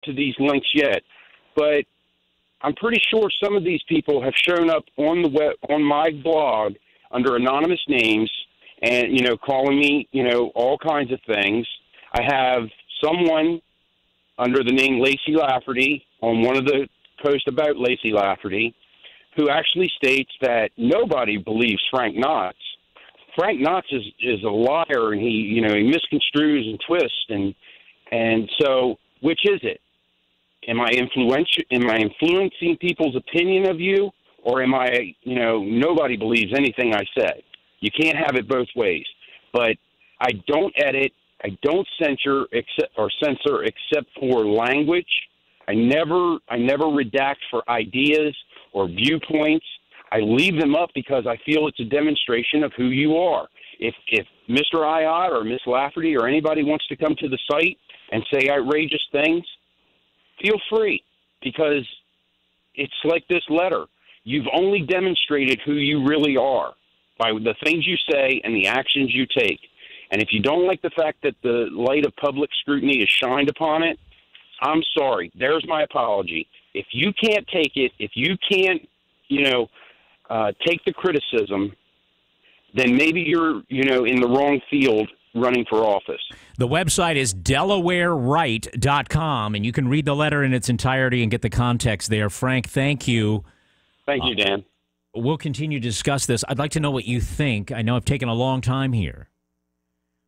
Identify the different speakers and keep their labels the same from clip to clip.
Speaker 1: to these links yet, but I'm pretty sure some of these people have shown up on the web, on my blog under anonymous names and, calling me, all kinds of things. I have someone under the name Lacey Lafferty on one of the posts about Lacey Lafferty who actually states that nobody believes Frank Knotts. Frank Knotts is a liar, and he misconstrues and twists, and so which is it? Am I influencing people's opinion of you, or am I, nobody believes anything I say? You can't have it both ways. But I don't edit, I don't censor except for language. I never redact for ideas or viewpoints. I leave them up because I feel it's a demonstration of who you are. If Mr. Ayotte or Miss Lafferty or anybody wants to come to the site and say outrageous things, feel free, because it's like this letter. You've only demonstrated who you really are by the things you say and the actions you take. And if you don't like the fact that the light of public scrutiny is shined upon it, I'm sorry. There's my apology. If you can't take it, if you can't, take the criticism, then maybe you're, in the wrong field running for office.
Speaker 2: The website is DelawareRight.com, and you can read the letter in its entirety and get the context there. Frank, thank you.
Speaker 1: Thank you, Dan.
Speaker 2: We'll continue to discuss this. I'd like to know what you think. I know I've taken a long time here,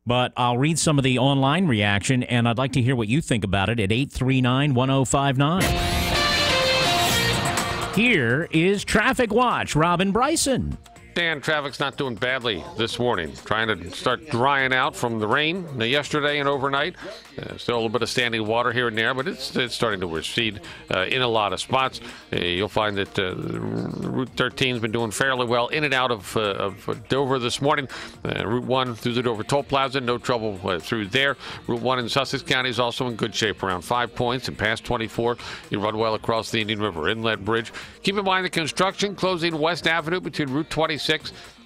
Speaker 2: but I'll read some of the online reaction, and I'd like to hear what you think about it at 839-1059. Here is Traffic Watch, Robin Bryson.
Speaker 3: Dan, traffic's not doing badly this morning. Trying to start drying out from the rain yesterday and overnight. Still a little bit of standing water here and there, but it's starting to recede in a lot of spots. You'll find that Route 13 has been doing fairly well in and out of Dover this morning. Route 1 through the Dover Toll Plaza, no trouble through there. Route 1 in Sussex County is also in good shape, around 5 points, and past 24. You run well across the Indian River Inlet Bridge. Keep in mind the construction closing West Avenue between Route 26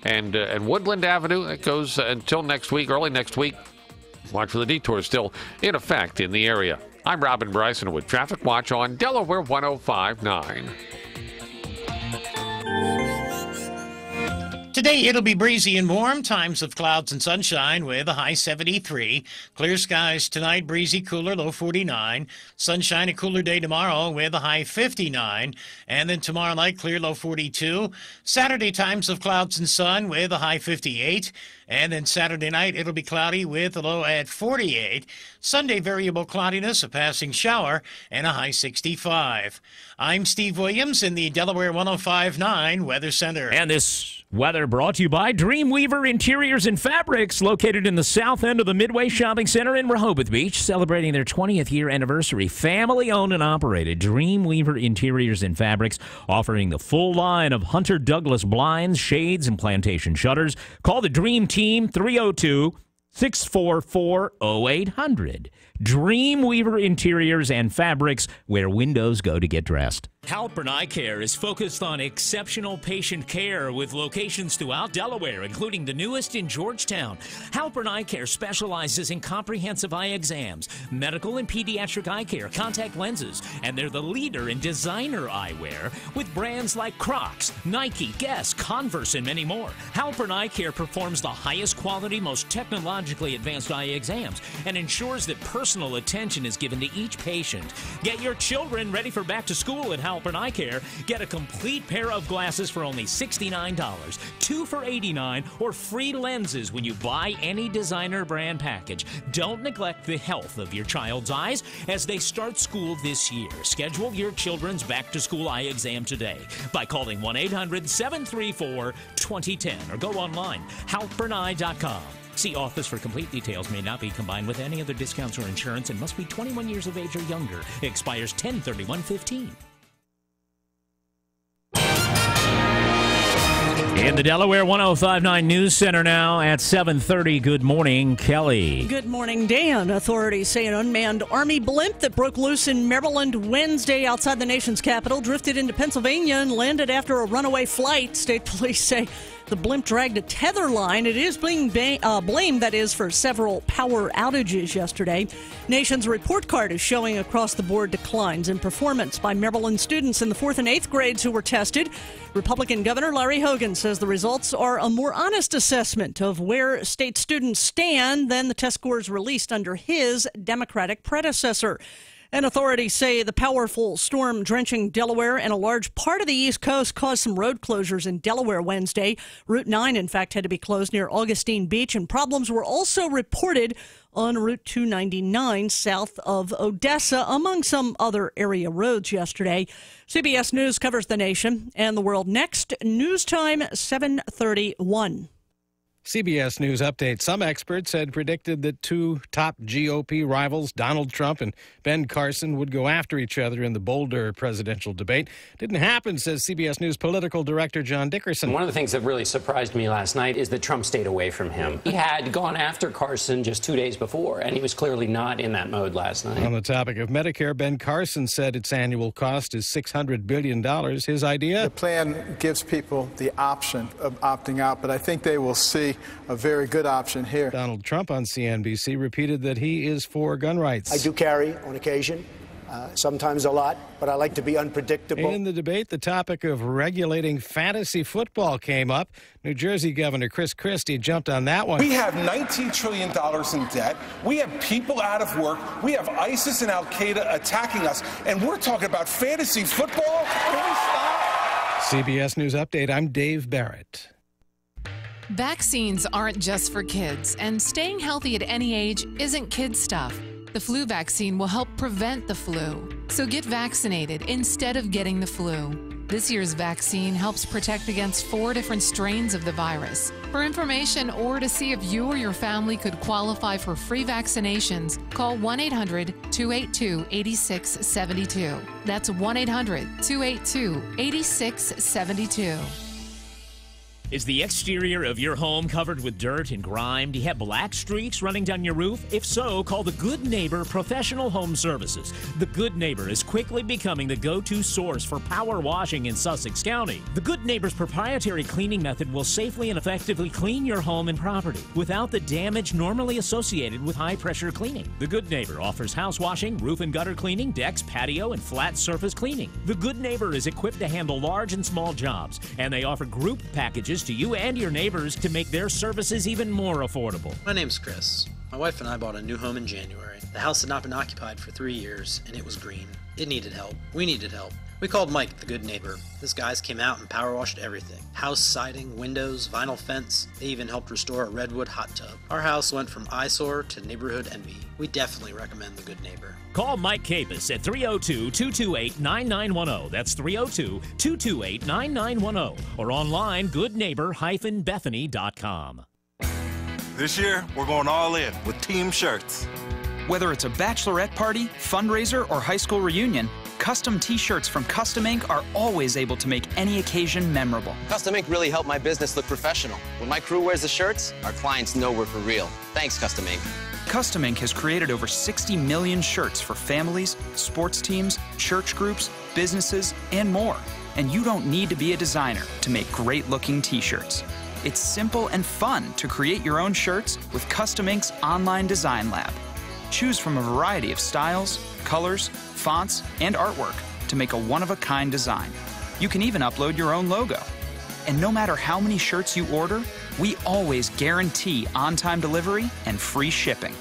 Speaker 3: and Woodland Avenue. That goes until next week, early next week. Watch for the detour still in effect in the area. I'm Robin Bryson with Traffic Watch on Delaware 105.9.
Speaker 4: Today, it'll be breezy and warm, times of clouds and sunshine with a high 73. Clear skies tonight, breezy, cooler, low 49. Sunshine, a cooler day tomorrow with a high 59. And then tomorrow night, clear, low 42. Saturday, times of clouds and sun with a high 58. And then Saturday night, it'll be cloudy with a low at 48. Sunday, variable cloudiness, a passing shower, and a high 65. I'm Steve Williams in the Delaware 105.9 Weather Center.
Speaker 2: And this weather brought to you by Dreamweaver Interiors and Fabrics, located in the south end of the Midway Shopping Center in Rehoboth Beach, celebrating their 20th year anniversary. Family-owned and operated, Dreamweaver Interiors and Fabrics, offering the full line of Hunter Douglas blinds, shades, and plantation shutters. Call the Dream Team, 302-644-0800. Dreamweaver Interiors and Fabrics, where windows go to get dressed. Halpern Eye Care is focused on exceptional patient care with locations throughout Delaware, including the newest in Georgetown. Halpern Eye Care specializes in comprehensive eye exams, medical and pediatric eye care, contact lenses, and they're the leader in designer eyewear with brands like Crocs, Nike, Guess, Converse, and many more. Halpern Eye Care performs the highest quality, most technologically advanced eye exams and ensures that personal attention is given to each patient. Get your children ready for back to school at Halpern Eye Care. Get a complete pair of glasses for only $69, 2 for $89, or free lenses when you buy any designer brand package. Don't neglect the health of your child's eyes as they start school this year. Schedule your children's back to school eye exam today by calling 1-800-734-2010 or go online, halperneye.com. See office for complete details. May not be combined with any other discounts or insurance and must be 21 years of age or younger. Expires 10/31/15. In the Delaware 105.9 News Center now at 7:30. Good morning, Kelly.
Speaker 5: Good morning, Dan. Authorities say an unmanned Army blimp that broke loose in Maryland Wednesday outside the nation's capital drifted into Pennsylvania and landed after a runaway flight. State police say The blimp dragged a tether line. It is being blamed, that is, for several power outages yesterday. Nation's report card is showing across-the-board declines in performance by Maryland students in the 4th and 8th grades who were tested. Republican Governor Larry Hogan says the results are a more honest assessment of where state students stand than the test scores released under his Democratic predecessor. And authorities say the powerful storm drenching Delaware and a large part of the East Coast caused some road closures in Delaware Wednesday. Route 9, in fact, had to be closed near Augustine Beach, and problems were also reported on Route 299 south of Odessa, among some other area roads yesterday. CBS News covers the nation and the world next. News time 7:31.
Speaker 6: CBS News update. Some experts had predicted that two top GOP rivals, Donald Trump and Ben Carson, would go after each other in the Boulder presidential debate. Didn't happen, says CBS News political director John Dickerson.
Speaker 7: One of the things that really surprised me last night is that Trump stayed away from him. He had gone after Carson just 2 days before, and he was clearly not in that mode last night.
Speaker 6: On the topic of Medicare, Ben Carson said its annual cost is $600 billion. His idea?
Speaker 8: The plan gives people the option of opting out, but I think they will see a very good option here.
Speaker 6: Donald Trump on CNBC repeated that he is for gun rights.
Speaker 9: I do carry on occasion, sometimes a lot, but I like to be unpredictable.
Speaker 6: In the debate, the topic of regulating fantasy football came up. New Jersey Governor Chris Christie jumped on that one.
Speaker 10: We have $19 trillion in debt. We have people out of work. We have ISIS and Al-Qaeda attacking us. And we're talking about fantasy football? Can we stop?
Speaker 6: CBS News Update, I'm Dave Barrett.
Speaker 11: Vaccines aren't just for kids, and staying healthy at any age isn't kid stuff. The flu vaccine will help prevent the flu. So get vaccinated instead of getting the flu. This year's vaccine helps protect against 4 different strains of the virus. For information or to see if you or your family could qualify for free vaccinations, call 1-800-282-8672. That's 1-800-282-8672.
Speaker 2: Is the exterior of your home covered with dirt and grime? Do you have black streaks running down your roof? If so, call the Good Neighbor Professional Home Services. The Good Neighbor is quickly becoming the go-to source for power washing in Sussex County. The Good Neighbor's proprietary cleaning method will safely and effectively clean your home and property without the damage normally associated with high-pressure cleaning. The Good Neighbor offers house washing, roof and gutter cleaning, decks, patio, and flat surface cleaning. The Good Neighbor is equipped to handle large and small jobs, and they offer group packages to you and your neighbors to make their services even more affordable.
Speaker 12: My name's Chris. My wife and I bought a new home in January. The house had not been occupied for 3 years, and it was green. It needed help. We needed help. We called Mike, the Good Neighbor. His guys came out and power washed everything. House siding, windows, vinyl fence. They even helped restore a redwood hot tub. Our house went from eyesore to neighborhood envy. We definitely recommend the Good Neighbor.
Speaker 2: Call Mike Capus at 302-228-9910. That's 302-228-9910. Or online, goodneighbor-bethany.com.
Speaker 13: This year, we're going all in with team shirts.
Speaker 14: Whether it's a bachelorette party, fundraiser, or high school reunion, custom t-shirts from Custom Ink are always able to make any occasion memorable.
Speaker 15: Custom Ink really helped my business look professional. When my crew wears the shirts, our clients know we're for real. Thanks, Custom Ink.
Speaker 14: Custom Ink has created over 60 million shirts for families, sports teams, church groups, businesses, and more. And you don't need to be a designer to make great-looking t-shirts. It's simple and fun to create your own shirts with Custom Ink's online design lab. Choose from a variety of styles, colors, fonts, and artwork to make a one-of-a-kind design. You can even upload your own logo. And no matter how many shirts you order, we always guarantee on-time delivery and free shipping.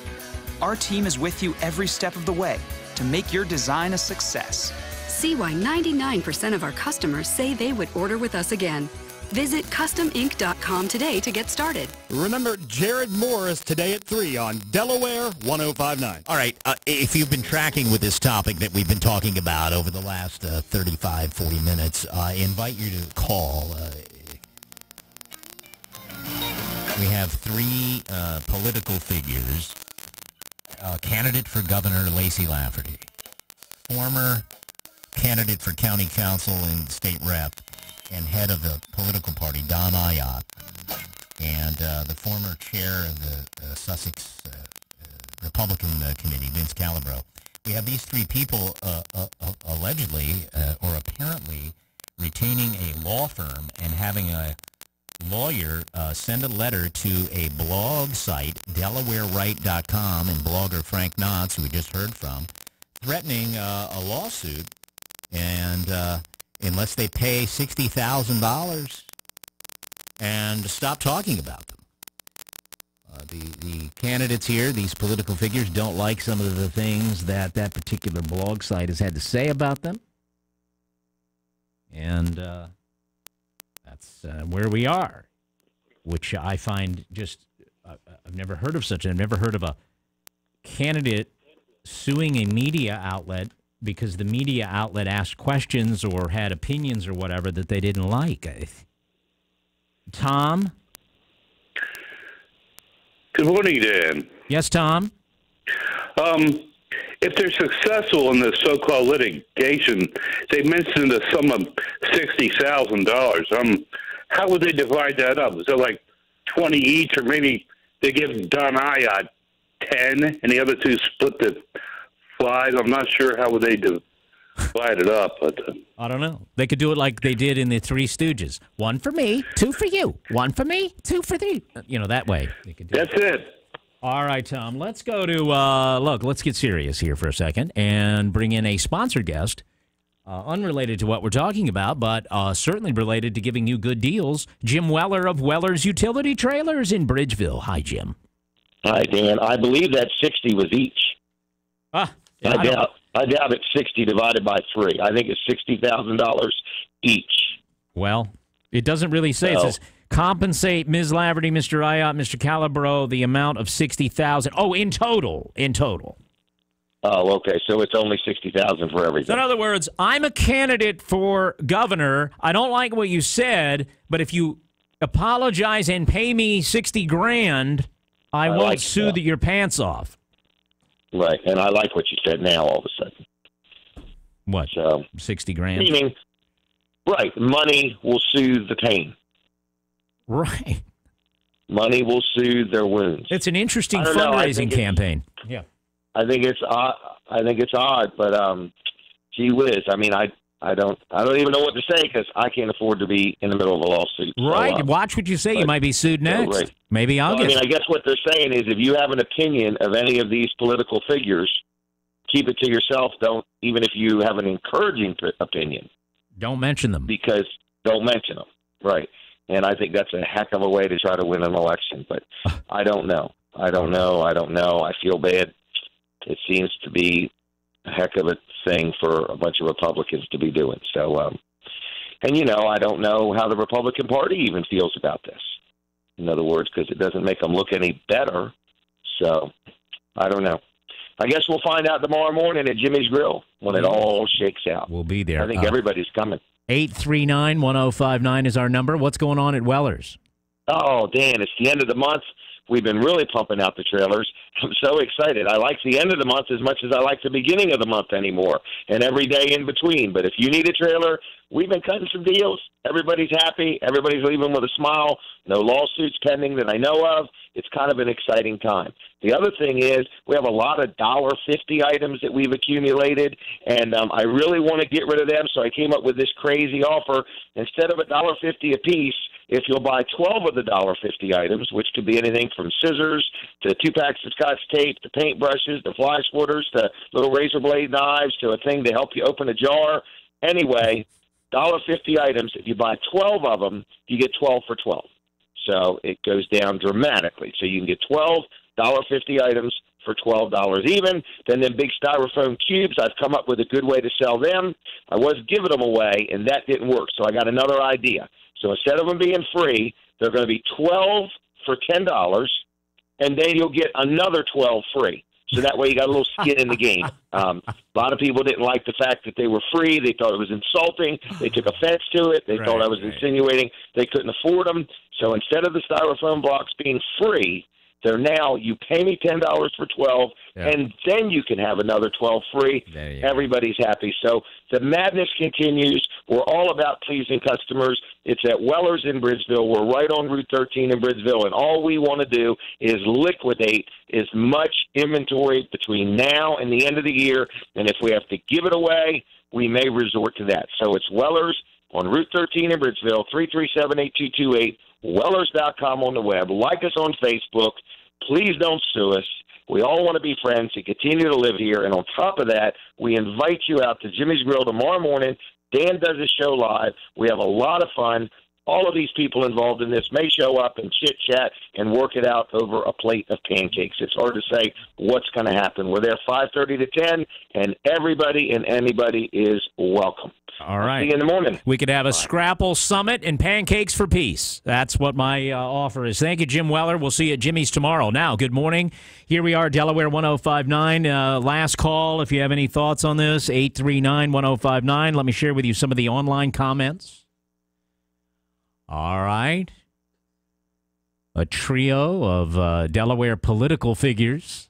Speaker 14: Our team is with you every step of the way to make your design a success.
Speaker 16: See why 99% of our customers say they would order with us again. Visit CustomInk.com today to get started.
Speaker 17: Remember Jared Morris today at 3 on Delaware 105.9.
Speaker 18: All right, if you've been tracking with this topic that we've been talking about over the last 35, 40 minutes, I invite you to call. We have 3 political figures. Candidate for Governor Lacey Lafferty, former candidate for county council and state rep, and head of the political party, Don Ayotte, and the former chair of the Sussex Republican Committee, Vince Calabro. We have these 3 people allegedly or apparently retaining a law firm and having a lawyer sent a letter to a blog site, DelawareRight.com, and blogger Frank Knotts, who we just heard from, threatening a lawsuit, and unless they pay $60,000 and stop talking about them. The candidates here, these political figures, don't like some of the things that particular blog site has had to say about them. And that's where we are, which I find just, I've never heard of such. I've never heard of a candidate suing a media outlet because the media outlet asked questions or had opinions or whatever that they didn't like. Tom?
Speaker 19: Good morning, Dan.
Speaker 18: Yes, Tom?
Speaker 19: If they're successful in this so-called litigation, they mentioned a sum of $60,000. How would they divide that up? Is it like 20 each, or maybe they give Don Iott 10 and the other two split the 5? I'm not sure how would they divide it up, but
Speaker 2: I don't know. They could do it like they did in the Three Stooges: 1 for me, 2 for you, 1 for me, 2 for thee. That way. They could do
Speaker 19: that's it.
Speaker 2: All right, Tom. Let's go to let's get serious here for a second and bring in a sponsored guest, unrelated to what we're talking about, but certainly related to giving you good deals. Jim Weller of Weller's Utility Trailers in Bridgeville. Hi, Jim.
Speaker 20: Hi, Dan. I believe that 60 was each. I doubt it's 60 divided by 3. I think it's $60,000 each.
Speaker 2: Well, it doesn't really say. It says compensate Ms. Laverty, Mr. Iott, Mr. Calabro, the amount of $60,000. Oh, in total.
Speaker 20: Oh, okay. So it's only $60,000 for everything.
Speaker 2: So in other words, I'm a candidate for governor. I don't like what you said, but if you apologize and pay me $60,000, I won't sue your pants off.
Speaker 20: Right, and I like what you said now. All of a sudden,
Speaker 2: what?
Speaker 20: So
Speaker 2: $60,000.
Speaker 20: Meaning, right? Money will soothe the pain.
Speaker 2: Right.
Speaker 20: Money will soothe their wounds.
Speaker 2: It's an interesting fundraising campaign. Yeah.
Speaker 20: I think it's odd, but gee whiz. I mean, I don't even know what to say because I can't afford to be in the middle of a lawsuit.
Speaker 2: Right. So, watch what you say. You might be sued next. Right. Maybe I'll get.
Speaker 20: I mean, I guess what they're saying is, if you have an opinion of any of these political figures, keep it to yourself. Don't, even if you have an encouraging opinion,
Speaker 2: don't mention them.
Speaker 20: Because don't mention them. Right. And I think that's a heck of a way to try to win an election. But I don't know. I feel bad. It seems to be a heck of a thing for a bunch of Republicans to be doing. So, and I don't know how the Republican Party even feels about this. In other words, because it doesn't make them look any better. So, I don't know. I guess we'll find out tomorrow morning at Jimmy's Grill when it all shakes out.
Speaker 2: We'll be there.
Speaker 20: I think everybody's coming.
Speaker 2: 839-1059 is our number. What's going on at Weller's?
Speaker 20: Oh, Dan, it's the end of the month. We've been really pumping out the trailers. I'm so excited. I like the end of the month as much as I like the beginning of the month anymore, and every day in between. But if you need a trailer, we've been cutting some deals. Everybody's happy. Everybody's leaving with a smile. No lawsuits pending that I know of. It's kind of an exciting time. The other thing is we have a lot of $1.50 items that we've accumulated, and I really want to get rid of them, so I came up with this crazy offer. Instead of $1.50 a piece, if you'll buy 12 of the $1.50 items, which could be anything from scissors to 2 packs of Scotch tape to paintbrushes to fly swatters to little razor blade knives to a thing to help you open a jar. Anyway, $1.50 items. If you buy 12 of them, you get 12 for 12. So it goes down dramatically. So you can get 12 $1.50 items for $12 even. Then big styrofoam cubes, I've come up with a good way to sell them. I was giving them away, and that didn't work. So I got another idea. So instead of them being free, they're going to be 12 for $10, and then you'll get another 12 free. So that way you got a little skin in the game. A lot of people didn't like the fact that they were free. They thought it was insulting. They took offense to it. They thought I was insinuating they couldn't afford them. So instead of the styrofoam blocks being free, they're now, you pay me $10 for 12, and then you can have another 12 free. Everybody's happy. So the madness continues. We're all about pleasing customers. It's at Weller's in Bridgeville. We're right on Route 13 in Bridgeville, and all we want to do is liquidate as much inventory between now and the end of the year, and if we have to give it away, we may resort to that. So it's Weller's on Route 13 in Bridgeville, 337-8228, Wellers.com on the web. Like us on Facebook. Please don't sue us. We all want to be friends and continue to live here. And on top of that, we invite you out to Jimmy's Grill tomorrow morning. Dan does his show live. We have a lot of fun. All of these people involved in this may show up and chit-chat and work it out over a plate of pancakes. It's hard to say what's going to happen. We're there 5:30 to 10, and everybody and anybody is welcome.
Speaker 2: All right.
Speaker 20: See you in the morning.
Speaker 2: We could have a Scrapple Summit and pancakes for peace. That's what my offer is. Thank you, Jim Weller. We'll see you at Jimmy's tomorrow. Now, good morning. Here we are, Delaware 105.9. Last call, if you have any thoughts on this, 839-1059. Let me share with you some of the online comments. All right. A trio of Delaware political figures,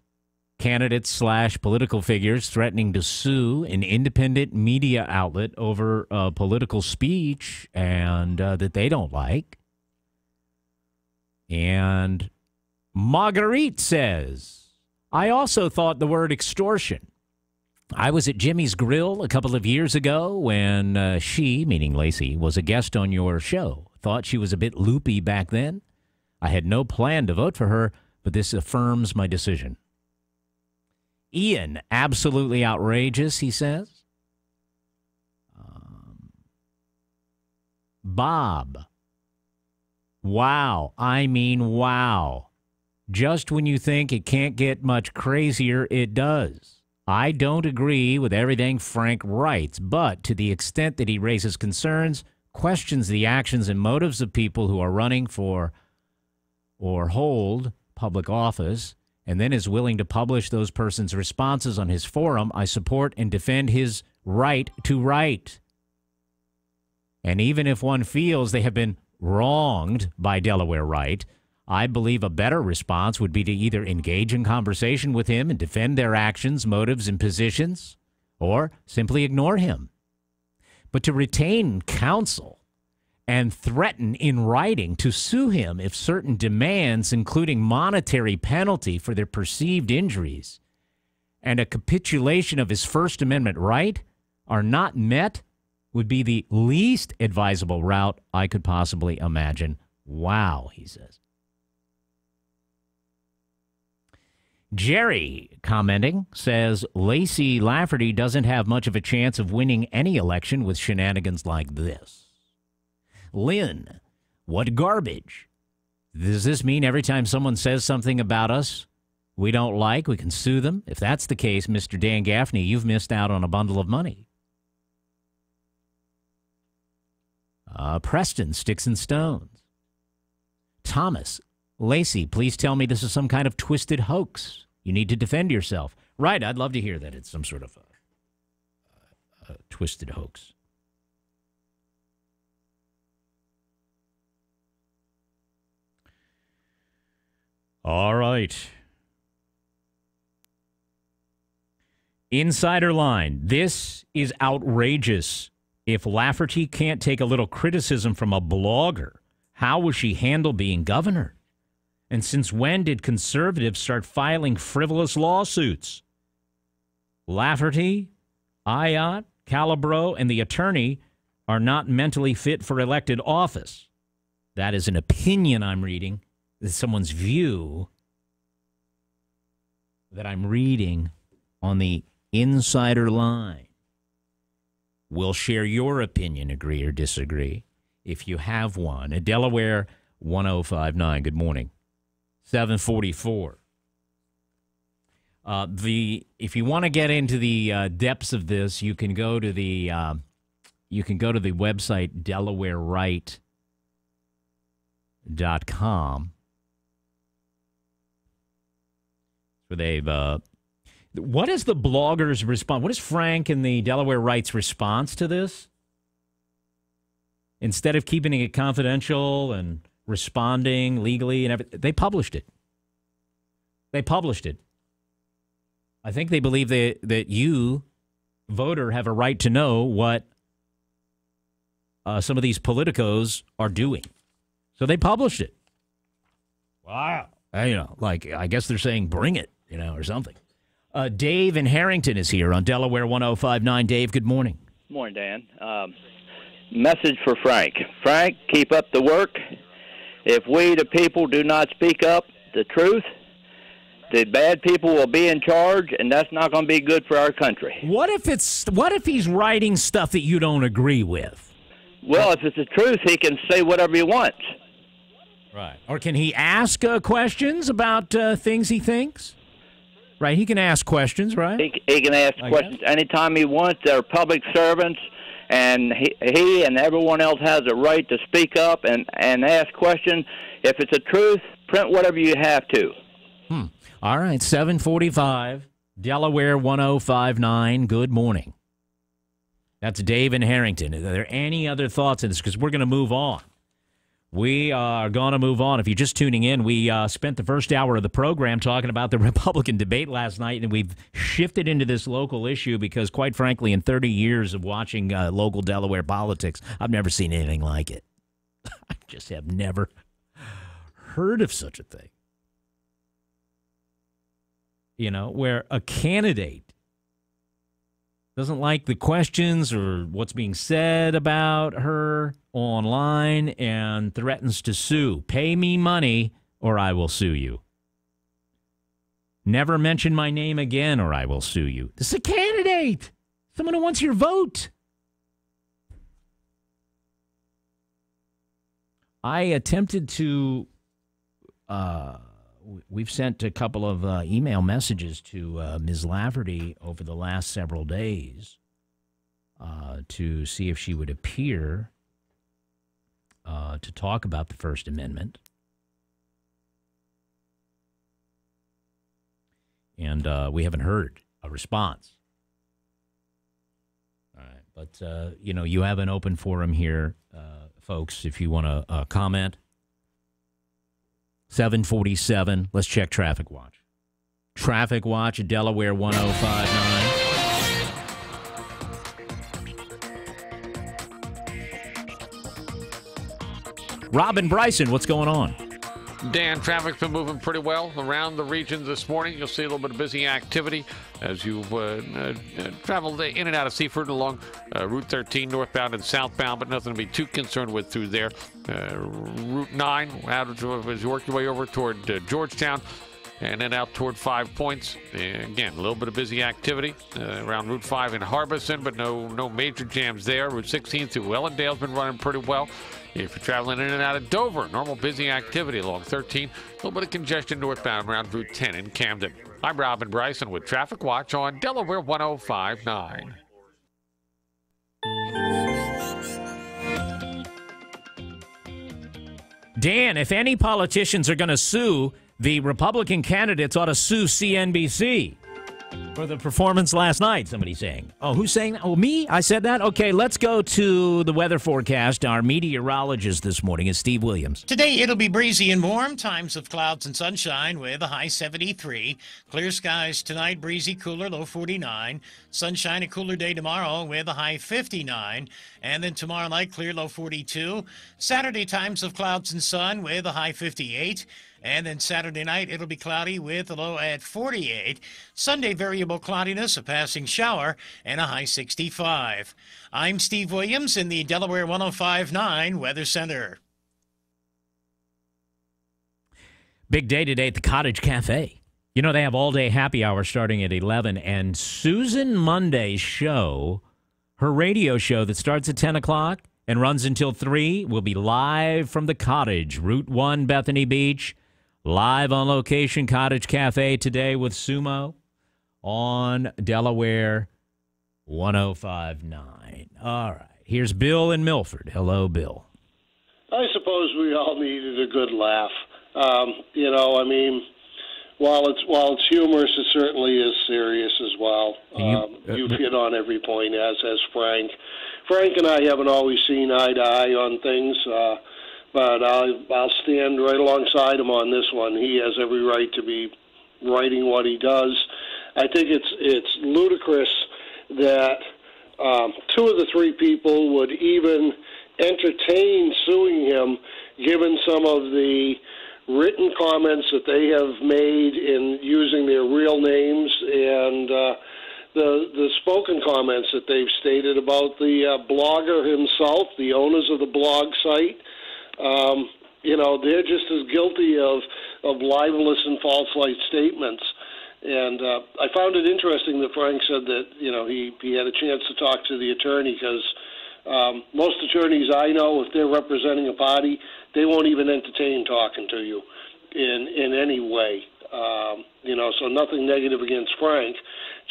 Speaker 2: candidates/political figures threatening to sue an independent media outlet over political speech and that they don't like. And Marguerite says, I also thought the word extortion. I was at Jimmy's Grill a couple of years ago when she, meaning Lacey, was a guest on your show. Thought she was a bit loopy back then. I had no plan to vote for her, but this affirms my decision. Ian, absolutely outrageous, he says. Bob, wow, I mean wow. Just when you think it can't get much crazier, it does. I don't agree with everything Frank writes, but to the extent that he raises concerns, questions the actions and motives of people who are running for or hold public office, and then is willing to publish those persons' responses on his forum, I support and defend his right to write. And even if one feels they have been wronged by Delaware Right, I believe a better response would be to either engage in conversation with him and defend their actions, motives, and positions, or simply ignore him. But to retain counsel and threaten in writing to sue him if certain demands, including monetary penalty for their perceived injuries and a capitulation of his First Amendment right, are not met, would be the least advisable route I could possibly imagine. Wow, he says. Jerry, commenting, says Lacey Lafferty doesn't have much of a chance of winning any election with shenanigans like this. Lynn, what garbage. Does this mean every time someone says something about us we don't like, we can sue them? If that's the case, Mr. Dan Gaffney, you've missed out on a bundle of money. Preston, Sticks and Stones. Thomas, Lacey, please tell me this is some kind of twisted hoax. You need to defend yourself. Right, I'd love to hear that it's some sort of a twisted hoax. All right. Insider line. This is outrageous. If Lafferty can't take a little criticism from a blogger, how will she handle being governor? And since when did conservatives start filing frivolous lawsuits? Lafferty, Ayotte, Calabro, and the attorney are not mentally fit for elected office. That is an opinion I'm reading. It's someone's view that I'm reading on the insider line. We'll share your opinion, agree or disagree, if you have one. At Delaware 105.9, good morning. 744. If you want to get into the depths of this, you can go to the website DelawareRight.com. So they've what is the blogger's response? What is Frank and the Delaware Right's response to this? Instead of keeping it confidential and responding legally and everything, they published it. They published it. I think they believe that you, voter, have a right to know what some of these politicos are doing. So they published it. Wow. I guess they're saying bring it, or something. Dave in Harrington is here on Delaware 105.9. Dave, good morning.
Speaker 21: Morning, Dan. Message for Frank. Frank, keep up the work. If we, the people, do not speak up the truth, the bad people will be in charge, and that's not going to be good for our country.
Speaker 2: What if he's writing stuff that you don't agree with?
Speaker 21: Well, if it's the truth, he can say whatever he wants.
Speaker 2: Right. Or can he ask questions about things he thinks? Right, he can ask questions, right?
Speaker 21: He can ask questions anytime he wants. They're public servants, and he and everyone else has a right to speak up and ask questions. If it's the truth, print whatever you have to.
Speaker 2: All right, 745, Delaware 105.9, good morning. That's Dave in Harrington. Are there any other thoughts on this? Because we're going to move on. We are going to move on. If you're just tuning in, we spent the first hour of the program talking about the Republican debate last night, and we've shifted into this local issue because, quite frankly, in 30 years of watching local Delaware politics, I've never seen anything like it. I just have never heard of such a thing. You know, where a candidate doesn't like the questions or what's being said about her online and threatens to sue. Pay me money or I will sue you. Never mention my name again or I will sue you. This is a candidate. Someone who wants your vote. I attempted to... We've sent a couple of email messages to Ms. Lafferty over the last several days to see if she would appear to talk about the First Amendment. And we haven't heard a response. All right. But, you have an open forum here, folks, if you want to comment. 747. Let's check Traffic Watch. Traffic Watch at Delaware 105.9. Robin Bryson, what's going on?
Speaker 3: Dan, traffic's been moving pretty well around the region this morning. You'll see a little bit of busy activity as you've traveled in and out of Seaford along Route 13 northbound and southbound, but nothing to be too concerned with through there. Route 9, as you work your way over toward Georgetown and then out toward 5 Points. Again, a little bit of busy activity around Route 5 in Harbison, but no major jams there. Route 16 through Ellendale's been running pretty well. If you're traveling in and out of Dover, normal busy activity along 13. A little bit of congestion northbound around Route 10 in Camden. I'm Robin Bryson with Traffic Watch on Delaware 105.9.
Speaker 2: Dan, if any politicians are going to sue, the Republican candidates ought to sue CNBC for the performance last night, somebody's saying. Oh, who's saying that? Oh, me? I said that? Okay, let's go to the weather forecast. Our meteorologist this morning is Steve Williams.
Speaker 4: Today, it'll be breezy and warm, times of clouds and sunshine with a high 73. Clear skies tonight, breezy, cooler, low 49. Sunshine, a cooler day tomorrow with a high 59. And then tomorrow night, clear, low 42. Saturday, times of clouds and sun with a high 58. And then Saturday night, it'll be cloudy with a low at 48. Sunday, variable cloudiness, a passing shower, and a high 65. I'm Steve Williams in the Delaware 105.9 Weather Center.
Speaker 2: Big day today at the Cottage Cafe. You know, they have all-day happy hour starting at 11, and Susan Monday's show, her radio show that starts at 10 o'clock and runs until 3, will be live from the Cottage, Route 1, Bethany Beach. Live on location, Cottage Cafe today with Sumo on Delaware 105.9. All right, here's Bill in Milford. Hello, Bill.
Speaker 22: I suppose we all needed a good laugh. While it's humorous, it certainly is serious as well. You've hit on every point, as has Frank. Frank and I haven't always seen eye to eye on things. But I'll stand right alongside him on this one. He has every right to be writing what he does. I think it's ludicrous that 2 of the 3 people would even entertain suing him, given some of the written comments that they have made in using their real names and the spoken comments that they've stated about the blogger himself, the owners of the blog site. They're just as guilty of libelous and false light statements. And I found it interesting that Frank said that, he had a chance to talk to the attorney, because most attorneys I know, if they're representing a party, they won't even entertain talking to you in any way. So nothing negative against Frank,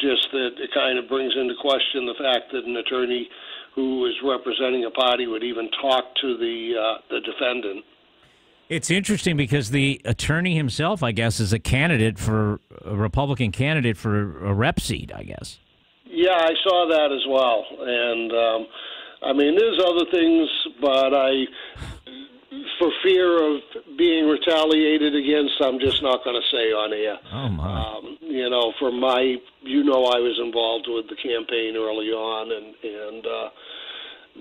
Speaker 22: just that it kind of brings into question the fact that an attorney who is representing a party would even talk to the defendant.
Speaker 2: It's interesting because the attorney himself, I guess, is a Republican candidate for a rep seat, I guess.
Speaker 22: Yeah, I saw that as well. And, there's other things, but for fear of being retaliated against, I'm just not going to say on air.
Speaker 2: Oh, my.
Speaker 22: I was involved with the campaign early on, and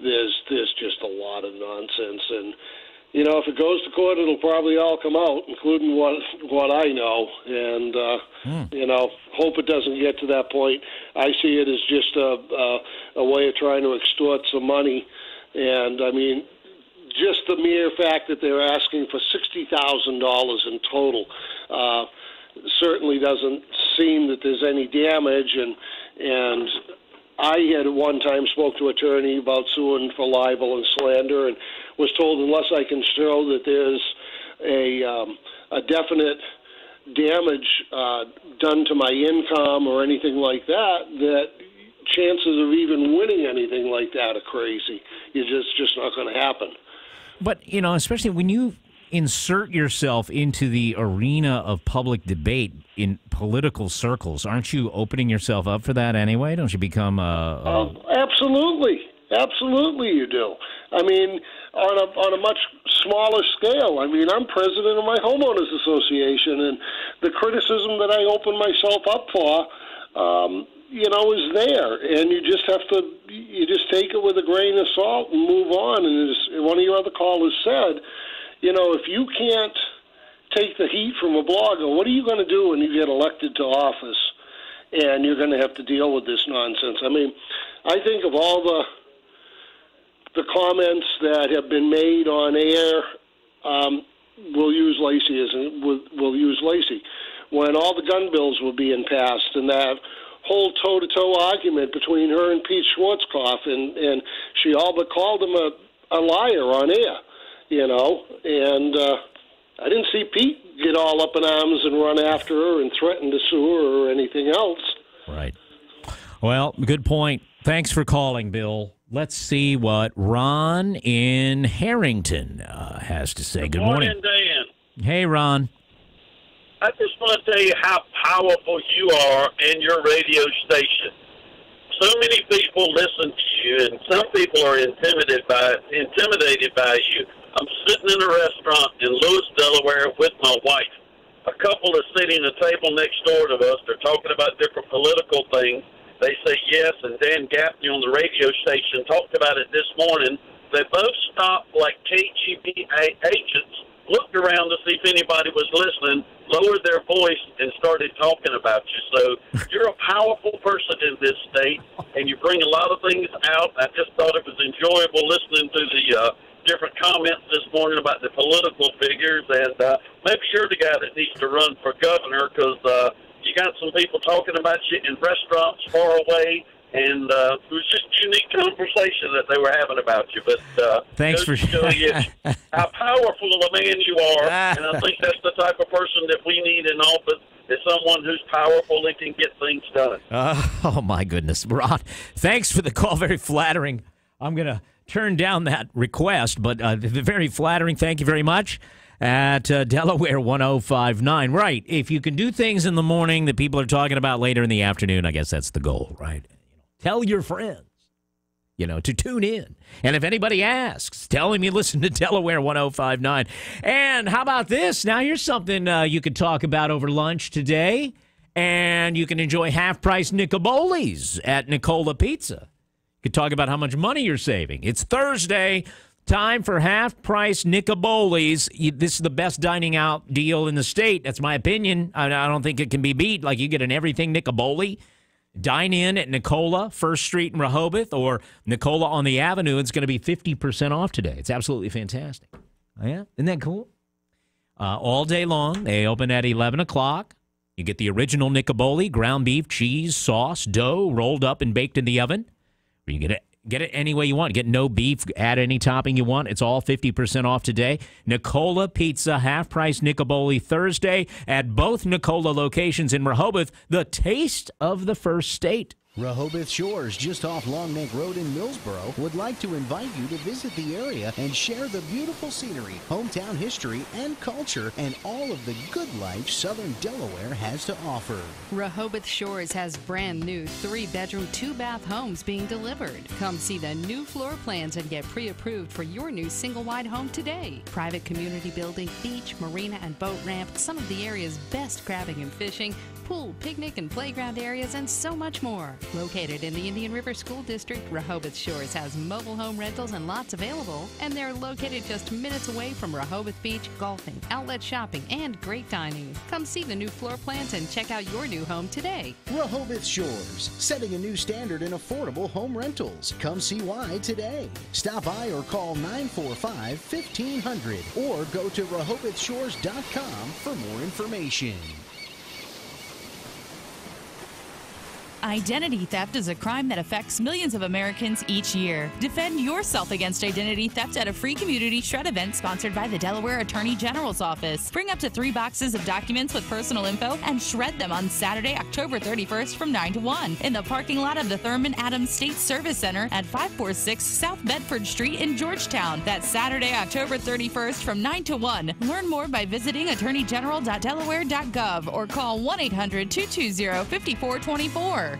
Speaker 22: there's just a lot of nonsense. And, if it goes to court, it'll probably all come out, including what I know. And, hope it doesn't get to that point. I see it as just a way of trying to extort some money. And, just the mere fact that they're asking for $60,000 in total certainly doesn't seem that there's any damage. And I had at one time spoke to an attorney about suing for libel and slander, and was told unless I can show that there's a definite damage done to my income or anything like that, that chances of even winning anything like that are crazy. It's just not going to happen.
Speaker 2: But, especially when you insert yourself into the arena of public debate in political circles, aren't you opening yourself up for that anyway? Don't you become
Speaker 22: Absolutely. Absolutely you do. On a much smaller scale. I'm president of my homeowners association, and the criticism that I open myself up for, is there. And you just take it with a grain of salt and move on. And as one of your other callers said, if you can't take the heat from a blogger, what are you going to do when you get elected to office and you're going to have to deal with this nonsense? I think of all the comments that have been made on air, we'll use Lacey. When all the gun bills were being passed, and that whole toe-to-toe argument between her and Pete Schwarzkopf, and she all but called him a liar on air, and I didn't see Pete get all up in arms and run after her and threaten to sue her or anything else.
Speaker 2: Right. Well, good point. Thanks for calling, Bill. Let's see what Ron in Harrington has to say. Good morning,
Speaker 1: Dan.
Speaker 2: Hey, Ron.
Speaker 1: I just want to tell you how powerful you are and your radio station. So many people listen to you, and some people are intimidated by you. I'm sitting in a restaurant in Lewis, Delaware, with my wife. A couple is sitting at a table next door to us. They're talking about different political things. They say yes, and Dan Gaffney on the radio station talked about it this morning. They both stopped like KGB agents, looked around to see if anybody was listening, lowered their voice, and started talking about you. So you're a powerful person in this state, and you bring a lot of things out. I just thought it was enjoyable listening to the different comments this morning about the political figures, and maybe you're the guy that needs to run for governor, because you got some people talking about you in restaurants far away, and it was just a unique conversation that they were having about you. But
Speaker 2: thanks for
Speaker 1: showing you how powerful a man you are, and I think that's the type of person that we need in office, is someone who's powerful and can get things done.
Speaker 2: Oh, my goodness. Ron, thanks for the call. Very flattering. I'm going to turn down that request, but very flattering. Thank you very much. At Delaware 105.9. Right. If you can do things in the morning that people are talking about later in the afternoon, I guess that's the goal, right? Tell your friends, to tune in. And if anybody asks, tell them you listen to Delaware 105.9. And how about this? Now, here's something you could talk about over lunch today. And you can enjoy half-price Nicobolis at Nicola Pizza. You could talk about how much money you're saving. It's Thursday. Time for half-price Nicobolis. This is the best dining out deal in the state. That's my opinion. I don't think it can be beat. Like, you get an everything Nicoboli. Dine in at Nicola, First Street in Rehoboth, or Nicola on the Avenue. It's going to be 50% off today. It's absolutely fantastic. Oh, yeah? Isn't that cool? All day long. They open at 11 o'clock. You get the original Nicoboli, ground beef, cheese, sauce, dough, rolled up and baked in the oven. Or you get it any way you want. Get no beef, add any topping you want. It's all 50% off today. Nicola Pizza, half-price Nicoboli Thursday at both Nicola locations in Rehoboth. The taste of the first state.
Speaker 5: Rehoboth Shores, just off Long Neck Road in Millsboro, would like to invite you to visit the area and share the beautiful scenery, hometown history, and culture, and all of the good life Southern Delaware has to offer.
Speaker 16: Rehoboth Shores has brand new 3-bedroom, 2-bath homes being delivered. Come see the new floor plans and get pre-approved for your new single-wide home today. Private community building, beach, marina, and boat ramp, some of the area's best crabbing and fishing, pool, picnic, and playground areas, and so much more. Located in the Indian River School District, Rehoboth Shores has mobile home rentals and lots available, and they're located just minutes away from Rehoboth Beach, golfing, outlet shopping, and great dining. Come see the new floor plans and check out your new home today.
Speaker 5: Rehoboth Shores, setting a new standard in affordable home rentals. Come see why today. Stop by or call 945-1500 or go to RehobothShores.com for more information.
Speaker 7: Identity theft is a crime that affects millions of Americans each year. Defend yourself against identity theft at a free community shred event sponsored by the Delaware Attorney General's Office. Bring up to 3 boxes of documents with personal info and shred them on Saturday, October 31st from 9 to 1 in the parking lot of the Thurman Adams State Service Center at 546 South Bedford Street in Georgetown. That's Saturday, October 31st from 9 to 1. Learn more by visiting attorneygeneral.delaware.gov or call 1-800-220-5424.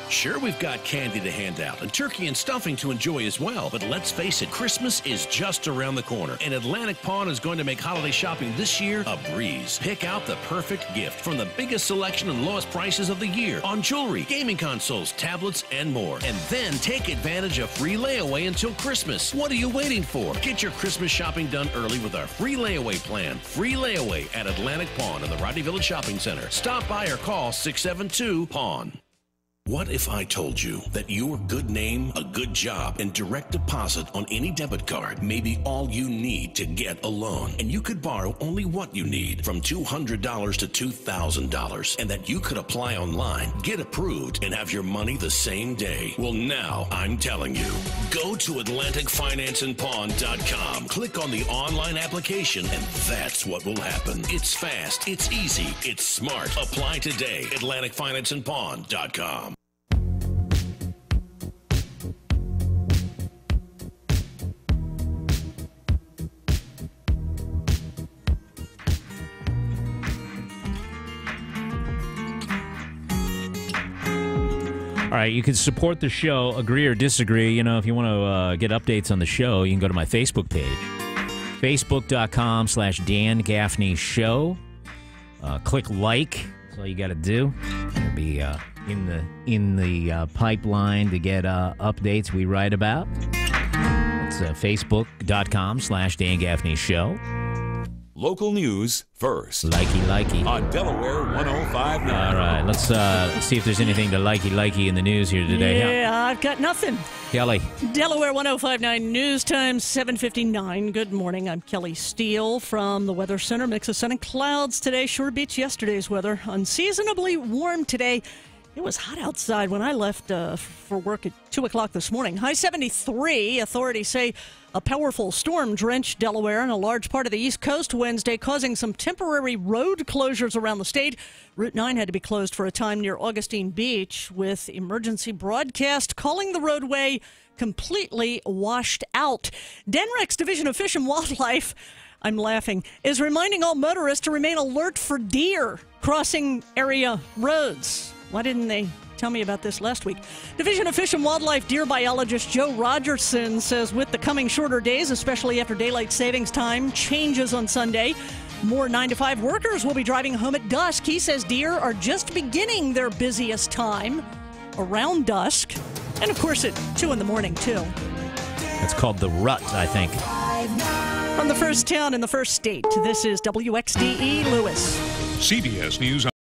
Speaker 23: Sure, we've got candy to hand out and turkey and stuffing to enjoy as well. But let's face it, Christmas is just around the corner. And Atlantic Pawn is going to make holiday shopping this year a breeze. Pick out the perfect gift from the biggest selection and lowest prices of the year on jewelry, gaming consoles, tablets, and more. And then take advantage of free layaway until Christmas. What are you waiting for? Get your Christmas shopping done early with our free layaway plan. Free layaway at Atlantic Pawn in the Rodney Village Shopping Center. Stop by or call 672-PAWN. What if I told you that your good name, a good job, and direct deposit on any debit card may be all you need to get a loan, and you could borrow only what you need, from $200 to $2,000, and that you could apply online, get approved, and have your money the same day? Well, now I'm telling you, go to AtlanticFinanceandPawn.com, click on the online application, and that's what will happen. It's fast, it's easy, it's smart. Apply today. AtlanticFinanceandPawn.com.
Speaker 2: All right, you can support the show, agree or disagree. You know, if you want to get updates on the show, you can go to my Facebook page, facebook.com/Dan Gaffney Show. Click like. That's all you got to do. It'll be in the pipeline to get updates we write about. It's facebook.com/Dan Gaffney Show.
Speaker 24: Local news first.
Speaker 2: Likey.
Speaker 24: On Delaware 105.9.
Speaker 2: All right, let's see if there's anything to likey in the news here today.
Speaker 25: Yeah, I've got nothing.
Speaker 2: Kelly.
Speaker 25: Delaware 105.9 News Time, 7:59. Good morning. I'm Kelly Steele from the Weather Center. Mix of sun and clouds today. Sure beats yesterday's weather. Unseasonably warm today. It was hot outside when I left for work at 2 o'clock this morning. High 73. Authorities say a powerful storm drenched Delaware and a large part of the East Coast Wednesday, causing some temporary road closures around the state. Route 9 had to be closed for a time near Augustine Beach, with emergency broadcast calling the roadway completely washed out. DenRec's Division of Fish and Wildlife, I'm laughing, is reminding all motorists to remain alert for deer crossing area roads. Why didn't they tell me about this last week? Division of Fish and Wildlife deer biologist Joe Rogerson says with the coming shorter days, especially after daylight savings time changes on Sunday, more 9-to-5 workers will be driving home at dusk. He says deer are just beginning their busiest time around dusk. And, of course, at 2 in the morning, too.
Speaker 2: That's called the rut, I think.
Speaker 25: From the first town in the first state, this is WXDE Lewis.
Speaker 26: CBS News.